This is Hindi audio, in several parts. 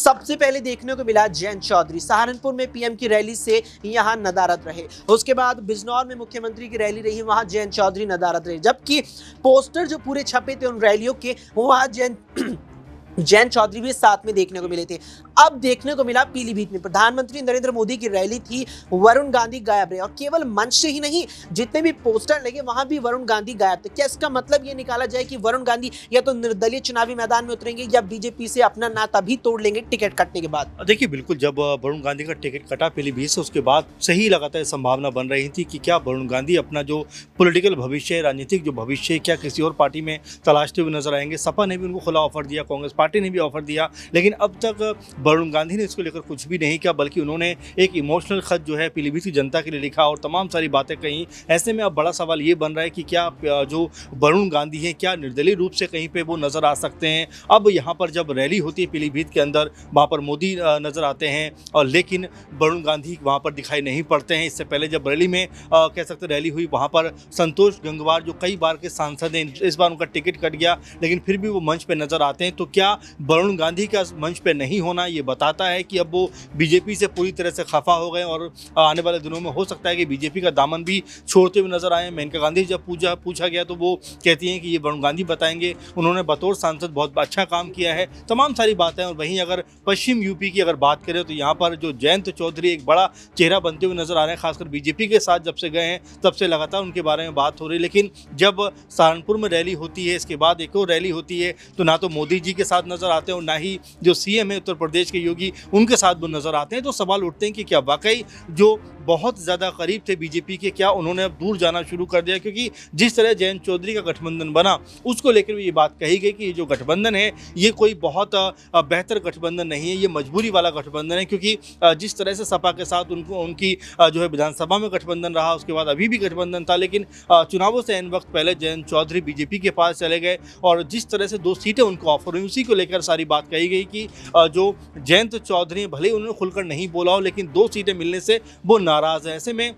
सबसे पहले देखने को मिला जयंत चौधरी सहारनपुर में पीएम की रैली से यहां नदारद रहे। उसके बाद बिजनौर में मुख्यमंत्री की रैली रही, वहां जयंत चौधरी नदारद रहे। जबकि पोस्टर जो पूरे छपे थे उन रैलियों के, वहां जयंत चौधरी भी साथ में देखने को मिले थे। अब देखने को मिला पीलीभीत में प्रधानमंत्री नरेंद्र मोदी की रैली थी, वरुण गांधी गायब रहे। और केवल मंच से ही नहीं, जितने भी पोस्टर लगे वहां भी वरुण गांधी गायब थे। क्या इसका मतलब ये निकाला जाए कि वरुण गांधी या तो निर्दलीय चुनावी मैदान में उतरेंगे या बीजेपी से अपना नाता भी तोड़ लेंगे टिकट कटने के बाद? देखिए, बिल्कुल, जब वरुण गांधी का टिकट कटा पीलीभीत से, उसके बाद से ही लगातार संभावना बन रही थी कि क्या वरुण गांधी अपना जो पॉलिटिकल भविष्य है, राजनीतिक जो भविष्य है, क्या किसी और पार्टी में तलाशते हुए नजर आएंगे। सपा ने भी उनको खुला ऑफर दिया, कांग्रेस पार्टी ने भी ऑफर दिया, लेकिन अब तक वरुण गांधी ने इसको लेकर कुछ भी नहीं किया, बल्कि उन्होंने एक इमोशनल खत जो है पीलीभीत की जनता के लिए लिखा और तमाम सारी बातें कही। ऐसे में अब बड़ा सवाल ये बन रहा है कि क्या जो वरुण गांधी है, क्या निर्दलीय रूप से कहीं पे वो नजर आ सकते हैं। अब यहाँ पर जब रैली होती है पीलीभीत के अंदर, वहाँ पर मोदी नजर आते हैं, और लेकिन वरुण गांधी वहाँ पर दिखाई नहीं पड़ते हैं। इससे पहले जब रैली में कह सकते रैली हुई, वहाँ पर संतोष गंगवार जो कई बार के सांसद हैं, इस बार उनका टिकट कट गया, लेकिन फिर भी वो मंच पे नजर आते हैं। तो क्या वरुण गांधी का मंच पे नहीं होना ये बताता है कि अब वो बीजेपी से पूरी तरह से खफा हो गए और आने वाले दिनों में हो सकता है कि बीजेपी का दामन भी छोड़ते हुए नजर आए। मेनका गांधी जब पूछा गया तो वो कहती हैं कि ये वरुण गांधी बताएंगे, उन्होंने बतौर सांसद बहुत अच्छा काम किया है, तमाम सारी बातें। और वहीं अगर पश्चिम यूपी की अगर बात करें तो यहाँ पर जो जयंत चौधरी एक बड़ा चेहरा बनते हुए नजर आ रहे हैं, खासकर बीजेपी के साथ जब से गए हैं तब से लगातार उनके बारे में बात हो रही है। लेकिन जब सहारनपुर में रैली होती है, इसके बाद एक और रैली होती है, तो ना तो मोदी जी के साथ नजर आते हैं और ना ही जो सीएम है उत्तर प्रदेश के योगी, उनके साथ वो नजर आते हैं। तो सवाल उठते हैं कि क्या वाकई जो बहुत ज़्यादा करीब थे बीजेपी के, क्या उन्होंने अब दूर जाना शुरू कर दिया? क्योंकि जिस तरह जयंत चौधरी का गठबंधन बना, उसको लेकर भी ये बात कही गई कि ये जो गठबंधन है ये कोई बहुत बेहतर गठबंधन नहीं है, ये मजबूरी वाला गठबंधन है। क्योंकि जिस तरह से सपा के साथ उनकी जो है विधानसभा में गठबंधन रहा, उसके बाद अभी भी गठबंधन था, लेकिन चुनावों से एन वक्त पहले जयंत चौधरी बीजेपी के पास चले गए और जिस तरह से 2 सीटें उनको ऑफर हुई, उसी को लेकर सारी बात कही गई कि जो जयंत चौधरी भले ही उन्होंने खुलकर नहीं बोला हो, लेकिन 2 सीटें मिलने से वो नाराज़ है। ऐसे में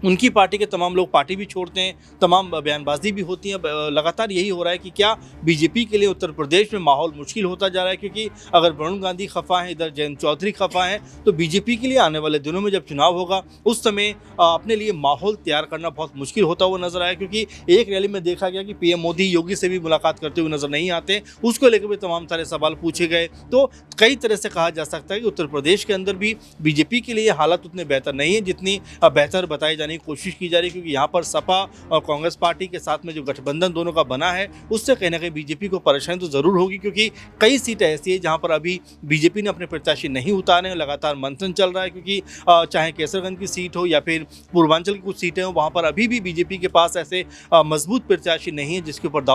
उनकी पार्टी के तमाम लोग पार्टी भी छोड़ते हैं, तमाम बयानबाजी भी होती है। लगातार यही हो रहा है कि क्या बीजेपी के लिए उत्तर प्रदेश में माहौल मुश्किल होता जा रहा है? क्योंकि अगर वरुण गांधी खफा है, इधर जयंत चौधरी खफा है, तो बीजेपी के लिए आने वाले दिनों में जब चुनाव होगा उस समय अपने लिए माहौल तैयार करना बहुत मुश्किल होता हुआ नजर आया। क्योंकि एक रैली में देखा गया कि पीएम मोदी योगी से भी मुलाकात करते हुए नजर नहीं आते, उसको लेकर भी तमाम सारे सवाल पूछे गए। तो कई तरह से कहा जा सकता है कि उत्तर प्रदेश के अंदर भी बीजेपी के लिए हालात उतने बेहतर नहीं है जितनी बेहतर बताई जाने की कोशिश की जा रही है। क्योंकि यहाँ पर सपा और कांग्रेस पार्टी के साथ में जो गठबंधन दोनों का बना है, उससे कहीं ना कहीं बीजेपी को परेशानी तो जरूर होगी। क्योंकि कई सीटें ऐसी है जहाँ पर अभी बीजेपी ने अपने प्रत्याशी नहीं उतारे हैं, लगातार मंथन चल रहा है। क्योंकि चाहे केसरगंज की सीट हो या फिर पूर्वांचल की कुछ सीटें हो, वहाँ पर अभी भी बीजेपी के पास ऐसे मजबूत प्रत्याशी नहीं है जिसके ऊपर